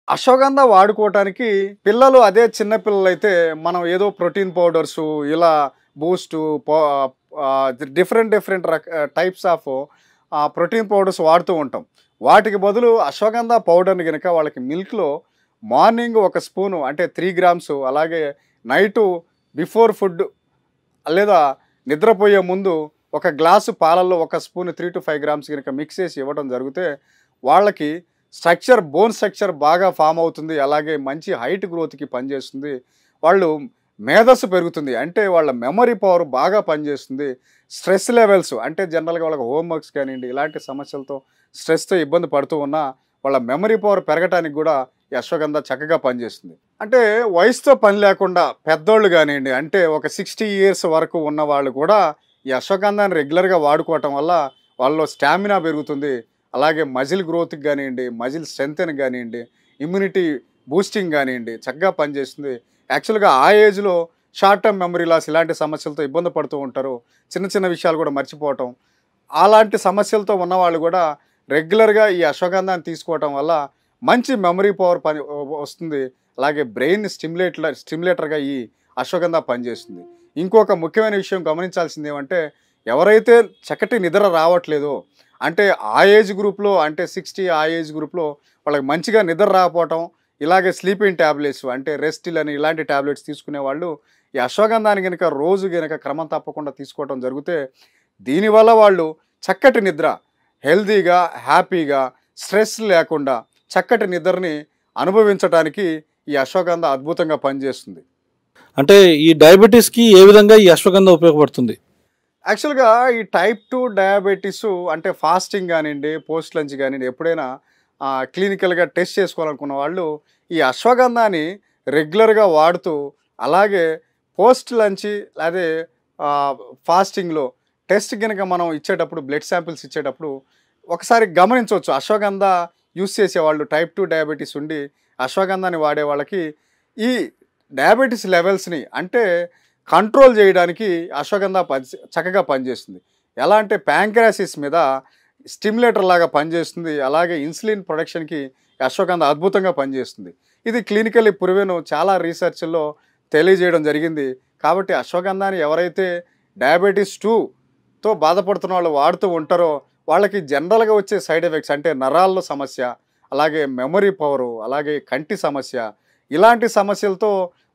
అశ్వగంధ వాడుకోవటానికి పిల్లలు అదే చిన్న పిల్లలైతే మనం ఏదో ప్రోటీన్ పౌడర్సు ఇలా Boost different different types of protein powders వాడుతూ ఉంటాం. వాటికి బదులు అశ్వగంధ పౌడర్ని గనక వాళ్ళకి మిల్క్లో మార్నింగ్ ఒక స్పూను అంటే 3 గ్రామ్స్ అలాగే నైటు బిఫోర్ ఫుడ్ లేదా నిద్రపోయే ముందు ఒక గ్లాసు పాలల్లో ఒక స్పూన్ 3-5 గ్రామ్స్ కనుక మిక్స్ చేసి ఇవ్వడం జరిగితే వాళ్ళకి బోన్ స్ట్రక్చర్ బాగా ఫామ్ అవుతుంది. అలాగే మంచి హైట్ గ్రోత్‌కి పనిచేస్తుంది. వాళ్ళు మేధస్సు పెరుగుతుంది. అంటే వాళ్ళ మెమరీ పవర్ బాగా పనిచేస్తుంది. స్ట్రెస్ లెవెల్స్ అంటే జనరల్‌గా వాళ్ళకి హోమ్ వర్క్స్ కానియండి, ఇలాంటి సమస్యలతో స్ట్రెస్‌తో ఇబ్బంది పడుతూ ఉన్నా వాళ్ళ మెమరీ పవర్ పెరగటానికి కూడా ఈ అశ్వగంధ చక్కగా పనిచేస్తుంది. అంటే వయసుతో పని లేకుండా పెద్దోళ్ళు గానియండి, అంటే ఒక 60 ఇయర్స్ వరకు ఉన్నవాళ్ళు కూడా ఈ అశ్వగంధాన్ని రెగ్యులర్‌గా వాడుకోవటం వల్ల వాళ్ళలో స్టామినా పెరుగుతుంది. అలాగే మజిల్ గ్రోత్‌కి గానియండి, మజిల్ స్ట్రెంగ్త్‌కి గానియండి, ఇమ్యూనిటీ బూస్టింగ్ గానియండి చక్కగా పనిచేస్తుంది. యాక్చువల్‌గా ఆ ఏజ్‌లో షార్ట్ టర్మ్ మెమరీ లాస్ ఇలాంటి సమస్యలతో ఇబ్బంది పడుతూ ఉంటారు. చిన్న చిన్న విషయాలు కూడా మర్చిపోవటం. అలాంటి సమస్యలతో ఉన్నవాళ్ళు కూడా రెగ్యులర్‌గా ఈ అశ్వగంధాన్ని తీసుకోవటం వల్ల మంచి మెమరీ పవర్ వస్తుంది. అలాగే బ్రెయిన్ స్టిమ్యులేటర్‌గా ఈ అశ్వగంధ పనిచేస్తుంది. ఇంకొక ముఖ్యమైన విషయం గమనించాల్సింది ఏమంటే ఎవరైతే చక్కటి నిద్ర రావట్లేదో అంటే ఆ ఏజ్ గ్రూప్‌లో అంటే 60 ఆ ఏజ్ గ్రూప్‌లో వాళ్ళకి మంచిగా నిద్ర రాకపోవటం, ఇలాగే స్లీపింగ్ టాబ్లెట్స్ అంటే రెస్టిలని ఇలాంటి టాబ్లెట్స్ తీసుకునేవాళ్ళు ఈ అశ్వగంధాన్ని గనక రోజు గనక క్రమం తప్పకుండా తీసుకోవటం జరిగితే దీనివల్ల వాళ్ళు చక్కటి నిద్ర, హెల్తీగా, హ్యాపీగా, స్ట్రెస్ లేకుండా చక్కటి నిద్రని అనుభవించటానికి ఈ అశ్వగంధ అద్భుతంగా పనిచేస్తుంది. అంటే ఈ డయాబెటిస్‌కి ఏ విధంగా ఈ అశ్వగంధ ఉపయోగపడుతుంది? యాక్చువల్‌గా ఈ టైప్ 2 డయాబెటిస్ అంటే ఫాస్టింగ్ గానియండి, పోస్ట్ లంచ్ గానియండి ఎప్పుడైనా క్లినికల్‌గా టెస్ట్ చేసుకోవాలనుకున్న వాళ్ళు ఈ అశ్వగంధాన్ని రెగ్యులర్‌గా వాడుతూ అలాగే పోస్ట్ లంచ్ అదే ఫాస్టింగ్‌లో టెస్ట్ గనక మనం ఇచ్చేటప్పుడు బ్లడ్ శాంపిల్స్ ఇచ్చేటప్పుడు ఒకసారి గమనించవచ్చు. అశ్వగంధ యూజ్ చేసేవాళ్ళు టైప్ 2 డయాబెటిస్ ఉండి అశ్వగంధాన్ని వాడే వాళ్ళకి ఈ డయాబెటిస్ లెవెల్స్‌ని అంటే కంట్రోల్ చేయడానికి అశ్వగంధ చక్కగా పనిచేస్తుంది. ఎలా అంటే ప్యాంక్రియాసిస్ మీద స్టిమ్యులేటర్ లాగా పనిచేస్తుంది. అలాగే ఇన్సులిన్ ప్రొడక్షన్‌కి అశ్వగంధ అద్భుతంగా పనిచేస్తుంది. ఇది క్లినికల్లీ ప్రూవెన్ చాలా రీసెర్చ్‌ల్లో తెలియజేయడం జరిగింది. కాబట్టి అశ్వగంధాన్ని ఎవరైతే డయాబెటిస్ 2తో బాధపడుతున్న వాళ్ళు వాడుతూ ఉంటారో వాళ్ళకి జనరల్‌గా వచ్చే సైడ్ ఎఫెక్ట్స్ అంటే నరాల్లో సమస్య, అలాగే మెమరీ పవరు, అలాగే కంటి సమస్య ఇలాంటి సమస్యలతో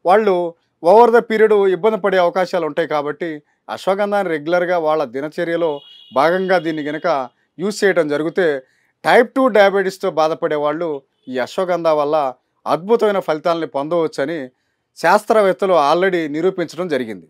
వాళ్ళు ఓవర్ ద పీరియడ్ ఇబ్బంది పడే అవకాశాలు ఉంటాయి. కాబట్టి అశ్వగంధాన్ని రెగ్యులర్‌గా వాళ్ళ దినచర్యలో భాగంగా దీన్ని గనక యూజ్ చేయడం జరిగితే టైప్ 2 డయాబెటిస్‌తో బాధపడే వాళ్ళు ఈ అశ్వగంధ వల్ల అద్భుతమైన ఫలితాలని పొందవచ్చని శాస్త్రవేత్తలు ఆల్రెడీ నిరూపించడం జరిగింది.